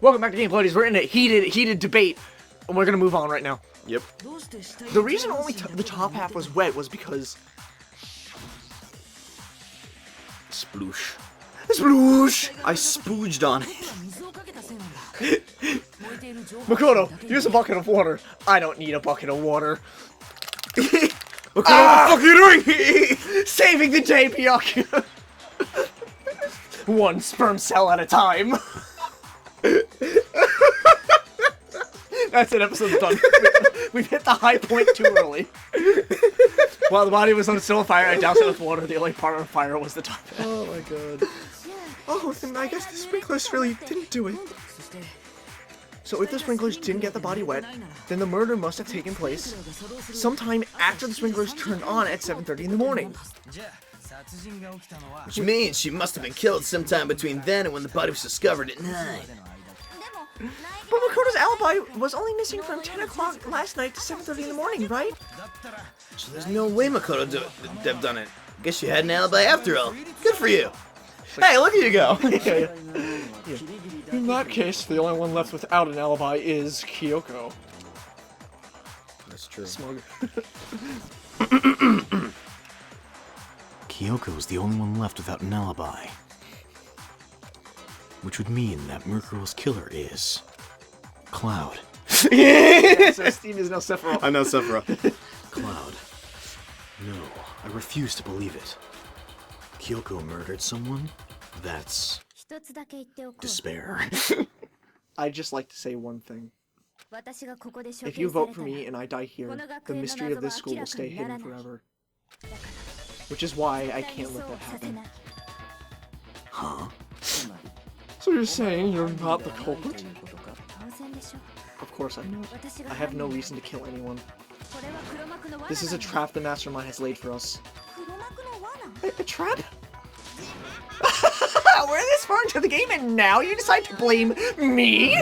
Welcome back to Gameplays. We're in a heated debate, and we're gonna move on right now. Yep. The reason only the top half was wet was because... Sploosh. Sploosh! I spooged on it. Makoto, use a bucket of water. I don't need a bucket of water. Makoto, what the fuck are you doing? Saving the day, KYOKO. One sperm cell at a time. That's it, episode's done. We've hit the high point too early. While the body was still on fire, I doused it with water. The only part on fire was the top. Oh my god. Oh, then I guess the sprinklers really didn't do it. So if the sprinklers didn't get the body wet, then the murder must have taken place sometime after the sprinklers turned on at 7:30 in the morning. Which means she must have been killed sometime between then and when the body was discovered at 9. But Makoto's alibi was only missing from 10 o'clock last night to 7:30 in the morning, right? So there's no way Makoto have done it. Guess you had an alibi after all. Good for you. Hey, look at you go. Yeah. In that case, the only one left without an alibi is KYOKO. That's true. Smug. KYOKO is the only one left without an alibi. Which would mean that Mukuro's killer is... Cloud. Yeah, so Steve is now Sephiroth. I know Sephiroth. Cloud. No, I refuse to believe it. KYOKO murdered someone? That's... despair. I'd just like to say one thing. If you vote for me and I die here, the mystery of this school will stay hidden forever. Which is why I can't let that happen. Huh? So you're saying you're not the culprit? Of course I'm not. I have no reason to kill anyone. This is a trap the mastermind has laid for us. A trap? We're this far into the game and now you decide to blame me?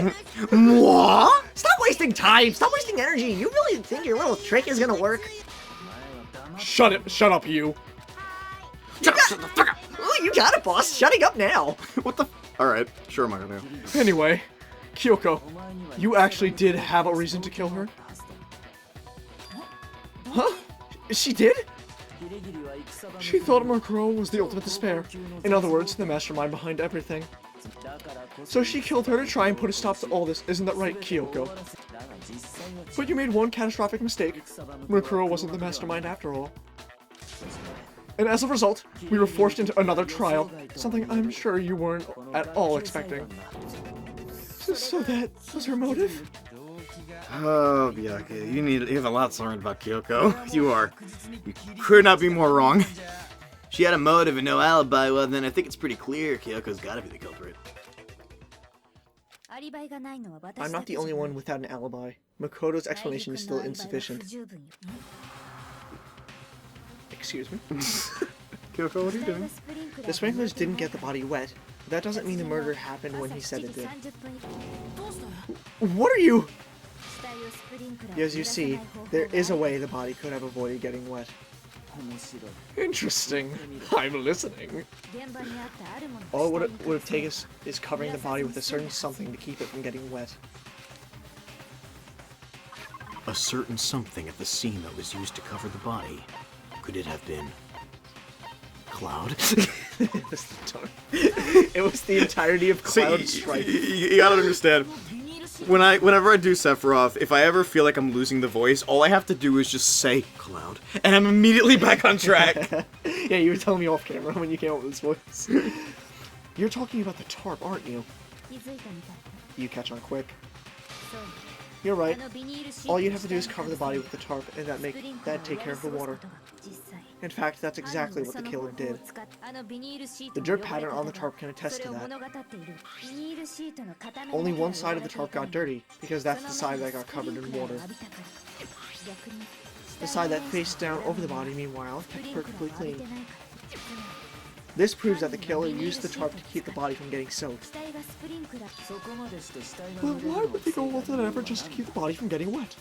What? Stop wasting time! Stop wasting energy! You really think your little trick is gonna work? Shut up, you. Shut the fuck up! Oh, you got it, boss. Shutting up now. What the? Alright, sure, Makoto. Anyway, KYOKO, you actually did have a reason to kill her? Huh? She did? She thought Mukuro was the ultimate despair. In other words, the mastermind behind everything. So she killed her to try and put a stop to all this, isn't that right, KYOKO? But you made one catastrophic mistake. Mukuro wasn't the mastermind after all. And as a result, we were forced into another trial, something I'm sure you weren't at all expecting. So that was her motive? Oh, Byakuya, you have a lot to learn about KYOKO. You could not be more wrong. She had a motive and no alibi, well then I think it's pretty clear KYOKO's gotta be the culprit. I'm not the only one without an alibi. Makoto's explanation is still insufficient. Excuse me? KYOKO, what are you doing? The sprinklers didn't get the body wet. But that doesn't mean the murder happened when he said it did. What are you? As you see, there is a way the body could have avoided getting wet. Interesting. I'm listening. All it would have taken is covering the body with a certain something to keep it from getting wet. A certain something at the scene that was used to cover the body. Could it have been... Cloud? It was the entirety of Cloud's strike. You gotta understand. Whenever I do Sephiroth, if I ever feel like I'm losing the voice, all I have to do is just say Cloud, and I'm immediately back on track. Yeah, you were telling me off camera when you came up with this voice. You're talking about the tarp, aren't you? You catch on quick. You're right. All you have to do is cover the body with the tarp, and that'd take care of the water. In fact, that's exactly what the killer did. The dirt pattern on the tarp can attest to that. Only one side of the tarp got dirty, because that's the side that got covered in water. The side that faced down over the body, meanwhile, kept perfectly clean. This proves that the killer used the tarp to keep the body from getting soaked. But why would they go all that effort just to keep the body from getting wet?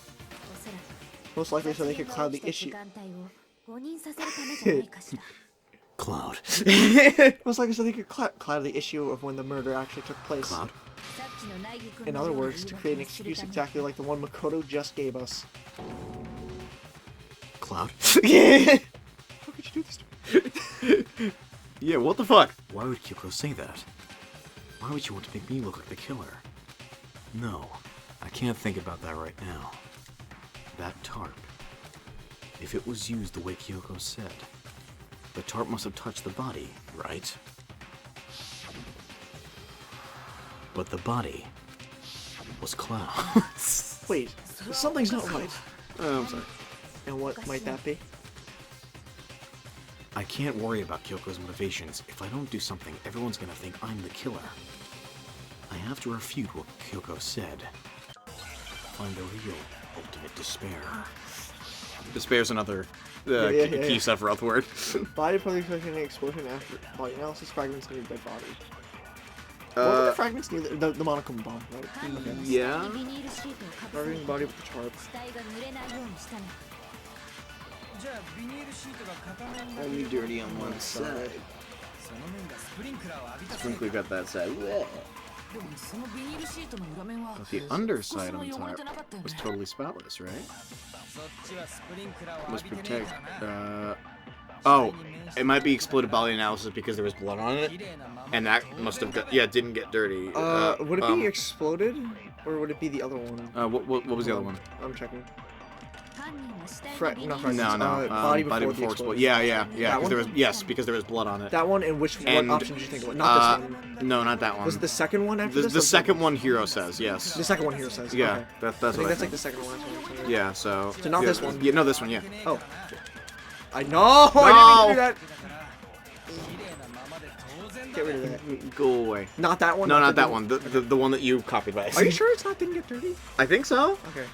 Most likely so they could cloud the issue. Cloud. It was like so they could cloud the issue of when the murder actually took place. Cloud? In other words, to create an excuse exactly like the one Makoto just gave us. Cloud? How could you do this to me? Yeah, what the fuck? Why would KYOKO say that? Why would you want to make me look like the killer? No, I can't think about that right now. That tarp. If it was used the way KYOKO said, the tarp must have touched the body, right? But the body was Cloud. Wait, something's not right. Oh, I'm sorry. And what might that be? I can't worry about KYOKO's motivations. If I don't do something, everyone's gonna think I'm the killer. I have to refute what KYOKO said. Find the real ultimate despair. Despair's another yeah, key Sephiroth word. Body probably collecting an explosion after body analysis. Fragments near dead body. What were the fragments near the monochrome bomb, right? Okay. Yeah. Covering the body with the tarp. Only dirty on one side. Sprinkler got that side. But the underside on top was totally spotless, right? Must protect. Oh, it might be exploded body analysis because there was blood on it, and that must have got, didn't get dirty. Would it be exploded, or would it be the other one? What was the other one? I'm checking. No, body before the explosion. Yeah. Because there was because there was blood on it. That one, and what option did you think of? Not this one. No, not that one. Was the second one after this? The second one, Hero says yes. The second one here says. Yeah, Okay. that's I what think I that's think. like the second one. Yeah, so. So not this one. Yeah, no, this one. Yeah. Oh. I know. I didn't mean to do that. Get rid of that. Go away. Not that one. No, not that one. The one that you copied by. Are you sure it's not didn't get dirty? I think so. Okay.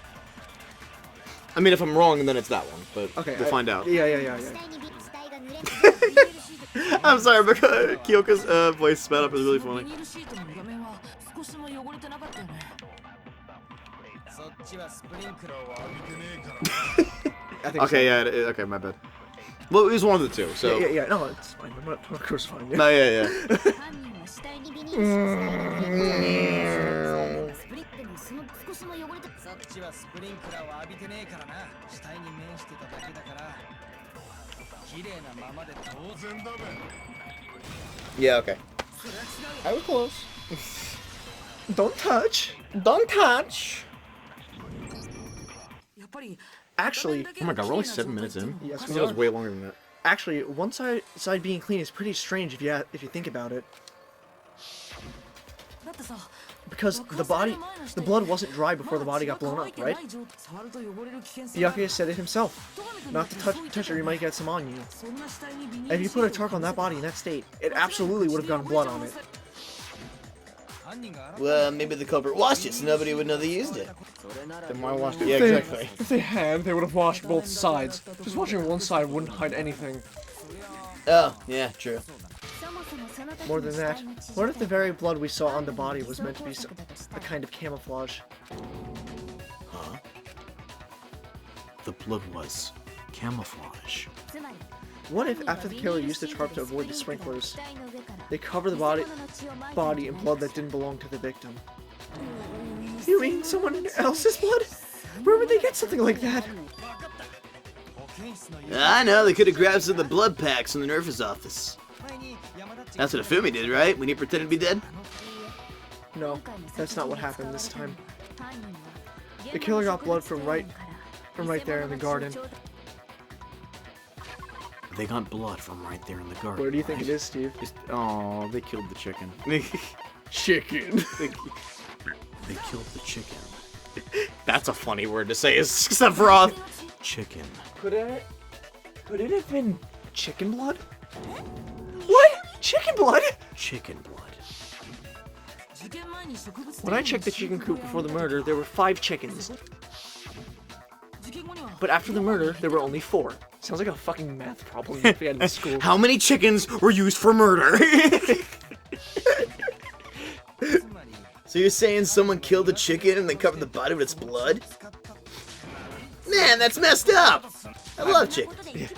I mean, if I'm wrong, then it's that one. But Okay. we'll find out. Yeah. I'm sorry, because KYOKO's voice sped up is really funny. I think Okay, yeah, okay, my bad. Well, it was one of the two, so. Yeah. No, it's fine. I'm not, of course, fine. Yeah. No, yeah. Yeah, okay. I was close. Don't touch. Don't touch. Actually, Oh my god, we're only 7 minutes in? Yes, That was way longer than that. actually, one side being clean is pretty strange if you think about it. Because the blood wasn't dry before the body got blown up, right? Byakuya said it himself. Not to touch it, or you might get some on you. And if you put a tarp on that body in that state, it absolutely would have gotten blood on it. Well, maybe the culprit washed it so nobody would know they used it. Then why washed it? Yeah, If they- exactly. If they had, they would have washed both sides. Just washing one side wouldn't hide anything. Oh, yeah, true. More than that, what if the very blood we saw on the body was meant to be a kind of camouflage? Huh? The blood was camouflage. What if, after the killer used the tarp to avoid the sprinklers, they cover the body in blood that didn't belong to the victim? You mean someone else's blood? Where would they get something like that? I know, they could have grabbed some of the blood packs in the nurse's office. That's what Afumi did, right? When he pretended to be dead? No, that's not what happened this time. The killer got blood from right there in the garden. They got blood from right there in the garden. Where do you think it is, Steve? Oh, they killed the chicken. Chicken. They killed the chicken. That's a funny word to say, except for all. Chicken. Could it have been chicken blood? What? Chicken blood? Chicken blood. When I checked the chicken coop before the murder, there were 5 chickens. But after the murder, there were only 4. Sounds like a fucking math problem we had in school. How many chickens were used for murder? So you're saying someone killed a chicken and then covered the body with its blood? Man, that's messed up! I love chickens.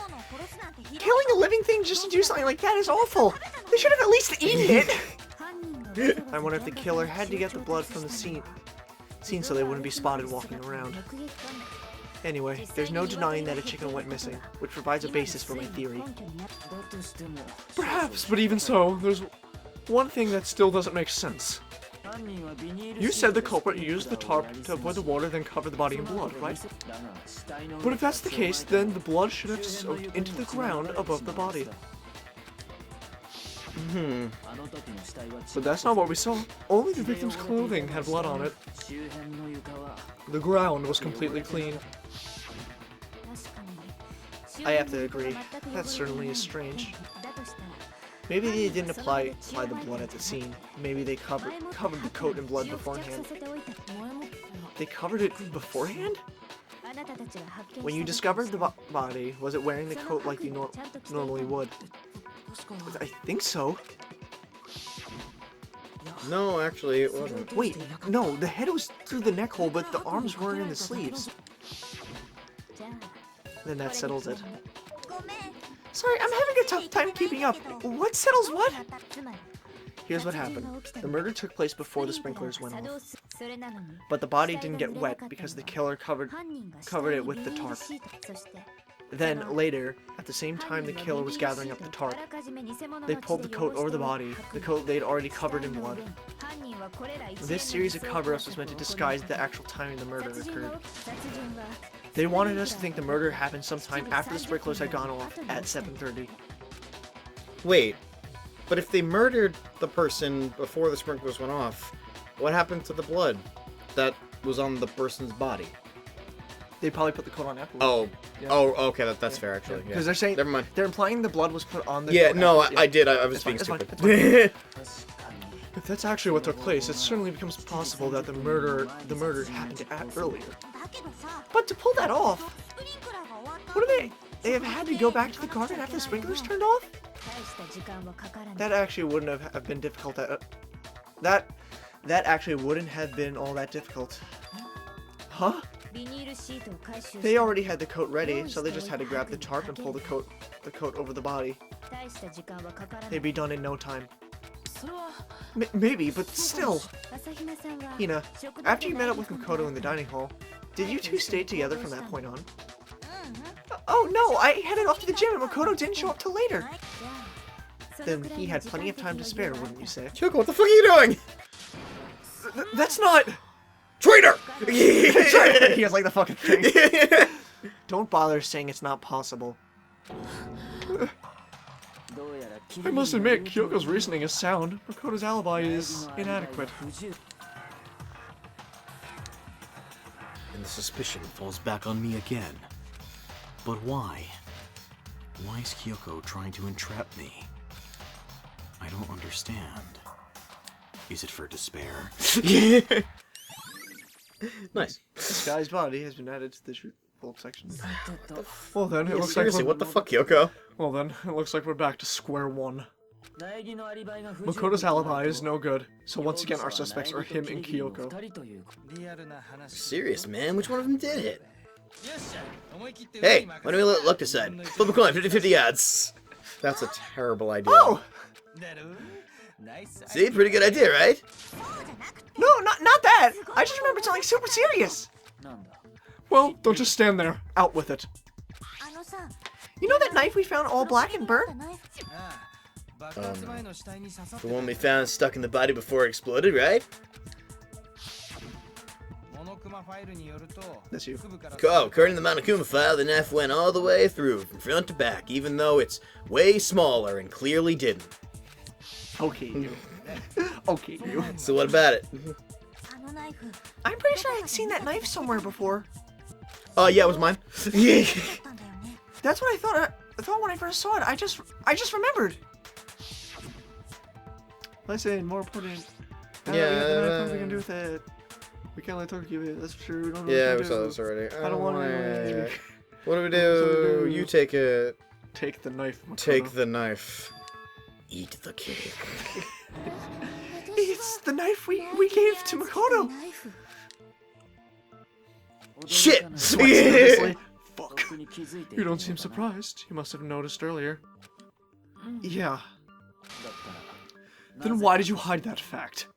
Killing a living thing just to do something like that is awful. They should have at least eaten it. I wonder if the killer had to get the blood from the scene so they wouldn't be spotted walking around. Anyway, there's no denying that a chicken went missing, which provides a basis for my theory. Perhaps, but even so, there's one thing that still doesn't make sense. You said the culprit used the tarp to avoid the water, then cover the body in blood, right? But if that's the case, then the blood should have soaked into the ground above the body. But that's not what we saw. Only the victim's clothing had blood on it. The ground was completely clean. I have to agree. That certainly is strange. Maybe they didn't apply the blood at the scene. Maybe they covered the coat in blood beforehand. They covered it beforehand? When you discovered the body, was it wearing the coat like you normally would? I think so. No, actually, it wasn't. Wait, no, the head was through the neck hole, but the arms weren't in the sleeves. Then that settles it. Sorry, I'm having a tough time keeping up. What settles what? Here's what happened. The murder took place before the sprinklers went off. But the body didn't get wet because the killer covered it with the tarp. Then, later, at the same time the killer was gathering up the tarp, they pulled the coat over the body, the coat they'd already covered in blood. This series of cover-ups was meant to disguise the actual timing the murder occurred. They wanted us to think the murder happened sometime after the sprinklers had gone off at 7:30. Wait, but if they murdered the person before the sprinklers went off, what happened to the blood that was on the person's body? They probably put the coat on afterwards. Oh, Yeah. oh, okay, that's fair actually. Because they're saying, never mind. they're implying the blood was put on the Yeah, coat no, after- I did. I was It's being fine, stupid. it's fine. If that's actually what took place, it certainly becomes possible that the murder happened earlier. But to pull that off, what do they have had to go back to the garden after the sprinklers turned off? That actually wouldn't have been difficult. That actually wouldn't have been all that difficult. Huh? They already had the coat ready, so they just had to grab the tarp and pull the coat over the body. They'd be done in no time. Maybe, but still. Hina, after you met up with Makoto in the dining hall, did you two stay together from that point on? Oh no, I headed off to the gym and Makoto didn't show up till later. Then he had plenty of time to spare, wouldn't you say? Kyoko, what the fuck are you doing? That's not... Traitor! He has like the fucking thing. Don't bother saying it's not possible. I must admit, Kyoko's reasoning is sound. Makoto's alibi is inadequate. And the suspicion falls back on me again. But why? Why is Kyoko trying to entrap me? I don't understand. Is it for despair? Nice. This guy's body has been added to the bulk section. Well then, it looks Seriously, like what the fuck, Kyoko? Well then, it looks like we're back to square one. Makoto's alibi is no good, so once again our suspects are him and Kyoko. Serious, man? Which one of them did it? Hey, why don't we let luck decide? Flip a coin, 50-50 odds. That's a terrible idea. Oh! See, pretty good idea, right? No, not that! I just remembered something super serious! Well, don't just stand there. Out with it. You know that knife we found all black and burnt? The one we found stuck in the body before it exploded, right? That's you. Oh, according to the Monokuma file, the knife went all the way through, from front to back, even though it's way smaller and clearly didn't. Okay, you. Okay, you. So what about it? I'm pretty sure I'd seen that knife somewhere before. Oh, yeah, it was mine. That's what I thought. I thought when I first saw it. I just remembered. Listen, more important. Nothing we can do with it. We can't let talk to you. That's for sure. We don't know Yeah, what we to saw do. this already. I don't want to. What do we do? You take it. Take the knife. Makoto. Take the knife. Eat the cake. It's the knife we gave to Makoto. Shit! Sweats nervously. fuck. You don't seem surprised. You must have noticed earlier. Yeah. Then why did you hide that fact?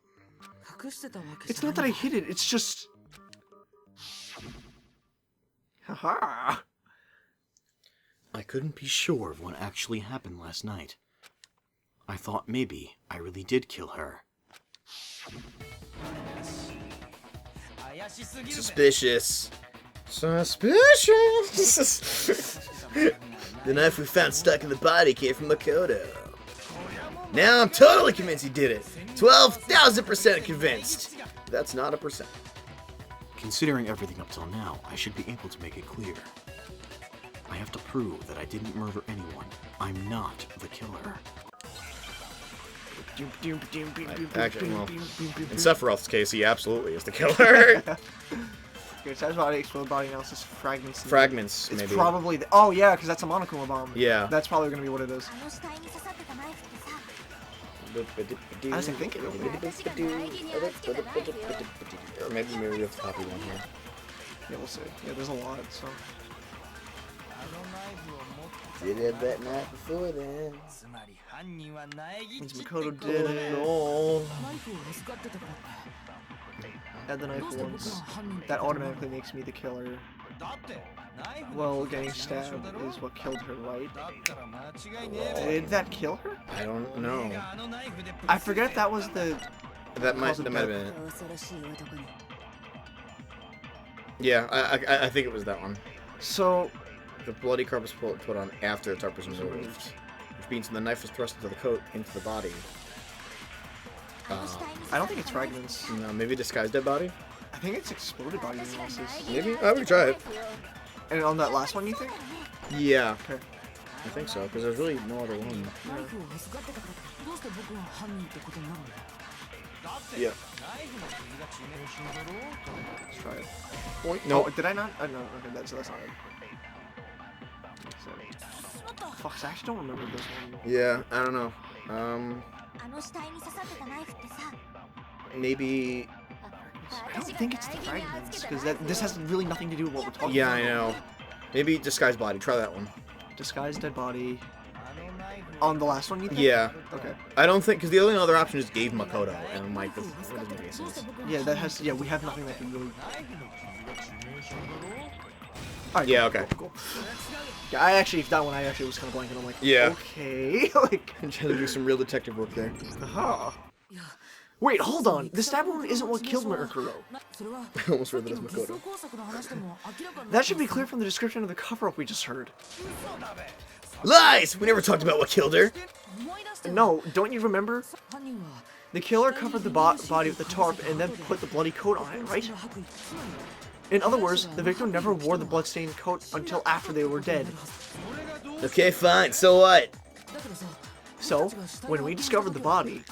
It's not that I hid it, it's just... Haha. I couldn't be sure of what actually happened last night. I thought maybe I really did kill her. Suspicious. Suspicious. The knife we found stuck in the body came from Makoto. Now I'm totally convinced he did it. 12,000% convinced. That's not a percent. Considering everything up till now, I should be able to make it clear. I have to prove that I didn't murder anyone. I'm not the killer. Actually, well, in Sephiroth's case, he absolutely is the killer. Okay, size body, explode body analysis, fragments. Fragments, It's maybe. probably the, oh yeah, because that's a Monokuma bomb. Yeah. That's probably gonna be what it is. I was thinking it. Or maybe we have to copy one here. Yeah, we'll see. Yeah, there's a lot, so. Did have that knife before then. Since Makoto did it. No. Add the knife once. That automatically makes me the killer. Well, getting stabbed is what killed her, right? Did that kill her? I don't know. I forget if that was the... That might have been it. Yeah, I think it was that one. So... The bloody carpet was put on after the tarp was removed, which means the knife was thrust into the coat, into the body. I don't think it's fragments. No, maybe disguised dead body? I think it's exploded body analysis. Maybe? I would try it. And on that last one, you think? Yeah. Okay. I think so, because there's really no other one. Yeah. Let's try it. No. Oh, did I not? No, okay, that's not it. Fuck, I actually don't remember this one. Yeah, I don't know. Maybe... I don't think it's the fragments, because this has really nothing to do with what we're talking about. Yeah, I know. Maybe disguised body. Try that one. Disguised dead body. On the last one, you think? Yeah. Okay. I don't think, because the only other option just gave Makoto, and I'm like, this doesn't make any sense. Yeah, that has. Yeah, we have nothing that can really. Alright, Yeah, cool, okay. Cool. Yeah, I actually, that one I actually was kind of blanking. I'm like, Yeah. okay, like. I'm trying to do some real detective work there. Aha. Wait, hold on. The stab wound isn't what killed Makoto. I almost read that as Makoto. That should be clear from the description of the cover-up we just heard. Lies! We never talked about what killed her. No, don't you remember? The killer covered the body with the tarp and then put the bloody coat on it, right? In other words, the victim never wore the bloodstained coat until after they were dead. Okay, fine. So what? So, when we discovered the body,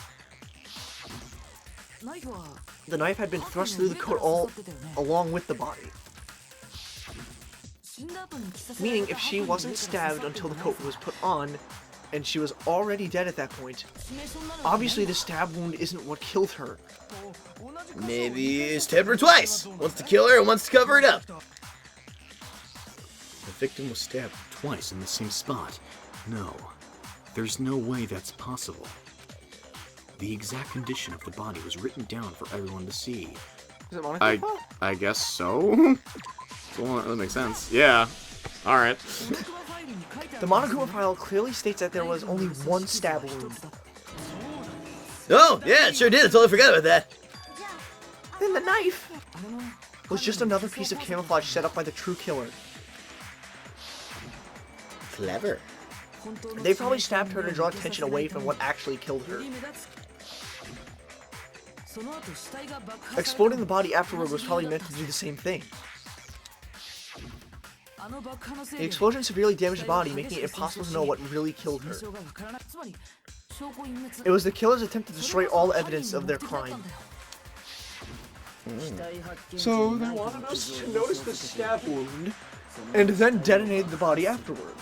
the knife had been thrust through the coat all along with the body. Meaning, if she wasn't stabbed until the coat was put on, and she was already dead at that point, obviously the stab wound isn't what killed her. Maybe he stabbed her twice. Once to kill her and once to cover it up. The victim was stabbed twice in the same spot. No, there's no way that's possible. The exact condition of the body was written down for everyone to see. Is it Monokuma? I guess so. Well, that makes sense. Yeah. Alright. The Monokuma file clearly states that there was only one stab wound. Oh, yeah, it sure did. I totally forgot about that. Then the knife was just another piece of camouflage set up by the true killer. Clever. They probably stabbed her to draw attention away from what actually killed her. Exploding the body afterward was probably meant to do the same thing. The explosion severely damaged the body, making it impossible to know what really killed her. It was the killer's attempt to destroy all evidence of their crime. So they wanted us to notice the stab wound, and then detonate the body afterward.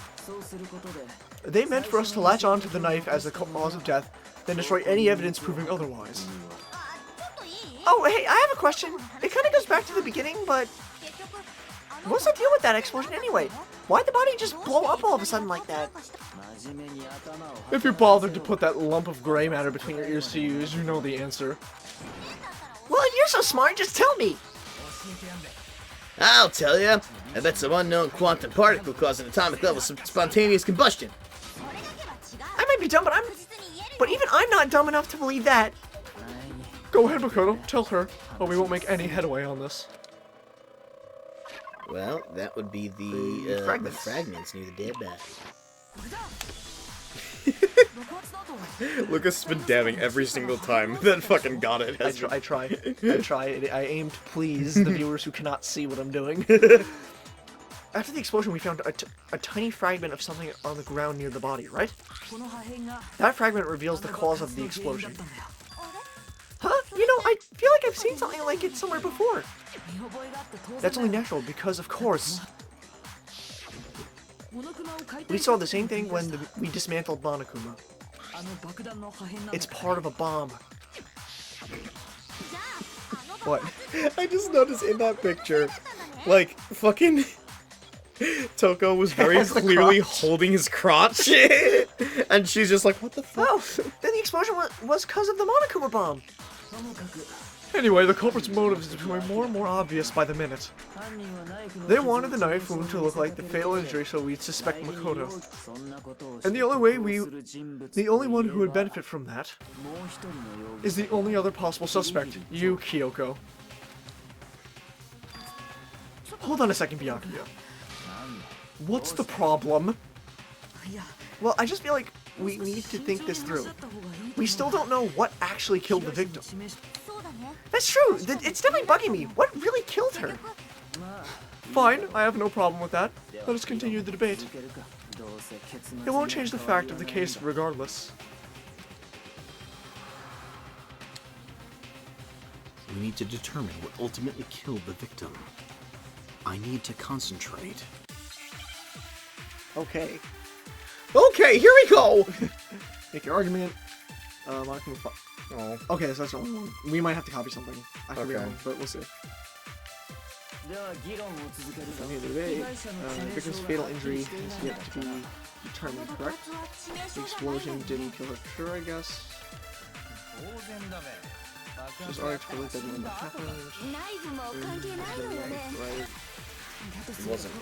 They meant for us to latch on to the knife as the cause of death, then destroy any evidence proving otherwise. Oh, hey, I have a question. It kind of goes back to the beginning, but... What's the deal with that explosion anyway? Why'd the body just blow up all of a sudden like that? If you're bothered to put that lump of gray matter between your ears to use, you know the answer. Well, if you're so smart, just tell me. I'll tell ya. I bet some unknown quantum particle caused an atomic level spontaneous combustion. I might be dumb, but even I'm not dumb enough to believe that. Go ahead, Makoto. Tell her, or we won't make any headway on this. Well, that would be the fragments near the dead body. Lucas has been dabbing every single time that fucking got it. I try. I aim to please the viewers who cannot see what I'm doing. After the explosion, we found a tiny fragment of something on the ground near the body, right? That fragment reveals the cause of the explosion. Huh? You know, I feel like I've seen something like it somewhere before. That's only natural, because of course. We saw the same thing when we dismantled Monokuma. It's part of a bomb. What? I just noticed in that picture, like, fucking Toko was very Has the clearly crotch. holding his crotch. And she's just like, what the fuck? Oh, then the explosion was because of the Monokuma bomb. Anyway, the culprit's motive is becoming more and more obvious by the minute. They wanted the knife wound to look like the fatal injury, so we suspect Makoto. And the only one who would benefit from that is the only other possible suspect, you, Kyoko. Hold on a second, Byakuya. What's the problem? Well, I just feel like we need to think this through. We still don't know what actually killed the victim. That's true. It's definitely bugging me. What really killed her? Fine, I have no problem with that. Let us continue the debate. It won't change the fact of the case regardless. We need to determine what ultimately killed the victim. I need to concentrate. Okay. Okay, here we go! Make your argument. Monokuma. Oh. Okay, so that's the only one. We might have to copy something. I could be Okay. wrong, but we'll see. Okay, the debate. Victim's fatal injury is yet to be determined, correct? The explosion didn't kill her. Sure, I guess. Just article that when that happened. Right. It wasn't.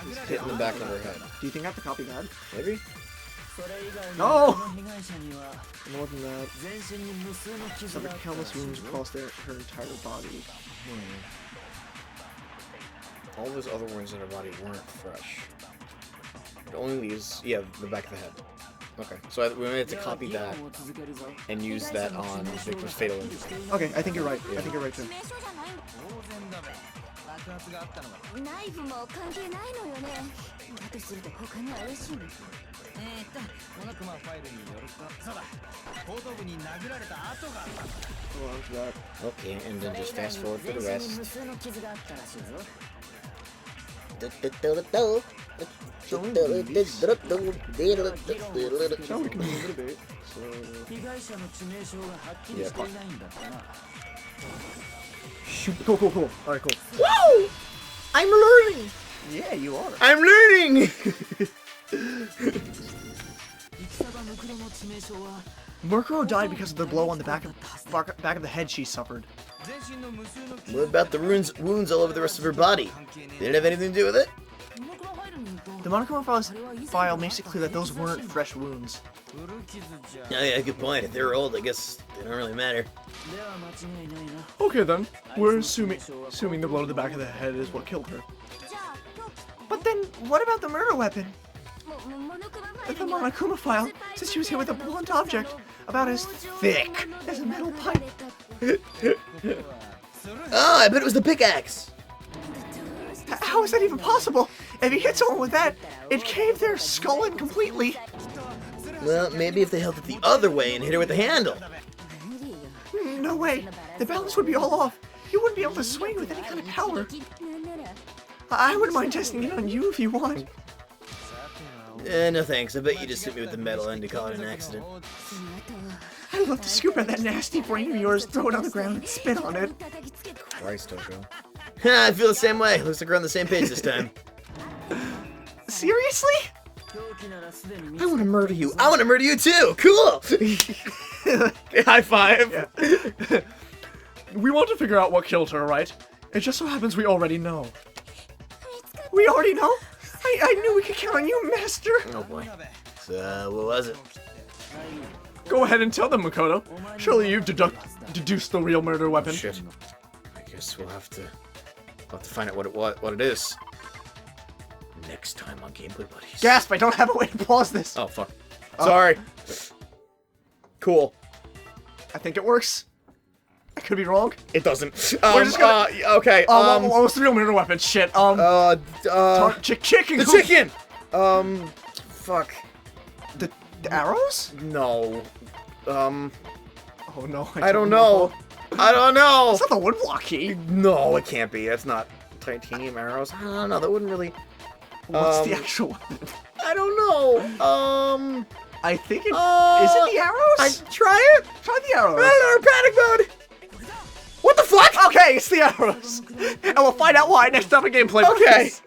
Just hit in the back of her head. Do you think I have to copy that? Maybe? No! More than that. Suffered countless wounds across her entire body. All those other wounds in her body weren't fresh. It only leaves, yeah, the back of the head. Okay, so we had to copy that and use that on victim's fatal injury. Okay, I think you're right. I think you're right too. Hold on to that. Okay, and then just fast forward for the rest. So we can move the debate. So, Yeah. shoot. Cool. Alright, cool. Whoa! I'm learning! Yeah, you are. I'm learning! Murkuro died because of the blow on the back of the head she suffered. What about the wounds all over the rest of her body? Did it have anything to do with it? The Monokuma file makes it clear that those weren't fresh wounds. Oh yeah, good point. If they were old, I guess they don't really matter. Okay then. We're assuming the blow to the back of the head is what killed her. But then, what about the murder weapon? The Monokuma file says she was hit with a blunt object about as thick as a metal pipe. Oh, I bet it was the pickaxe! How is that even possible? If he hit someone with that, it caved their skull in completely. Well, maybe if they held it the other way and hit her with the handle. No way. The balance would be all off. You wouldn't be able to swing with any kind of power. I wouldn't mind testing it on you if you want. No thanks. I bet you just hit me with the metal end to call it an accident. I'd love to scoop out that nasty brain of yours, throw it on the ground, and spit on it. Christ, Toko. I feel the same way. Looks like we're on the same page this time. Seriously? I want to murder you. I want to murder you too. Cool. High five. Yeah. We want to figure out what killed her, right? It just so happens we already know. We already know? I knew we could count on you, Master. Oh boy. So, what was it? Go ahead and tell them, Makoto. Surely you've deduced the real murder weapon. Shit. I guess we'll have to find out what it is. Next time on Gameplay Buddies. Gasp, I don't have a way to pause this. Oh, fuck. Sorry. Cool. I think it works. I could be wrong. It doesn't. We're just gonna... Okay, what was the real murder weapon? Shit, chicken! The chicken! Fuck. The arrows? No. Oh no, I don't know. I don't know! It's not the woodblock key. No, it can't be. That's not titanium arrows. I don't know, that wouldn't really... What's the actual weapon? I don't know. I think it... is it the arrows? Try it! Try the arrows. Or panic mode! What the fuck? Okay, it's the arrows. And we'll find out why next time in Gameplay. Okay. Buddies.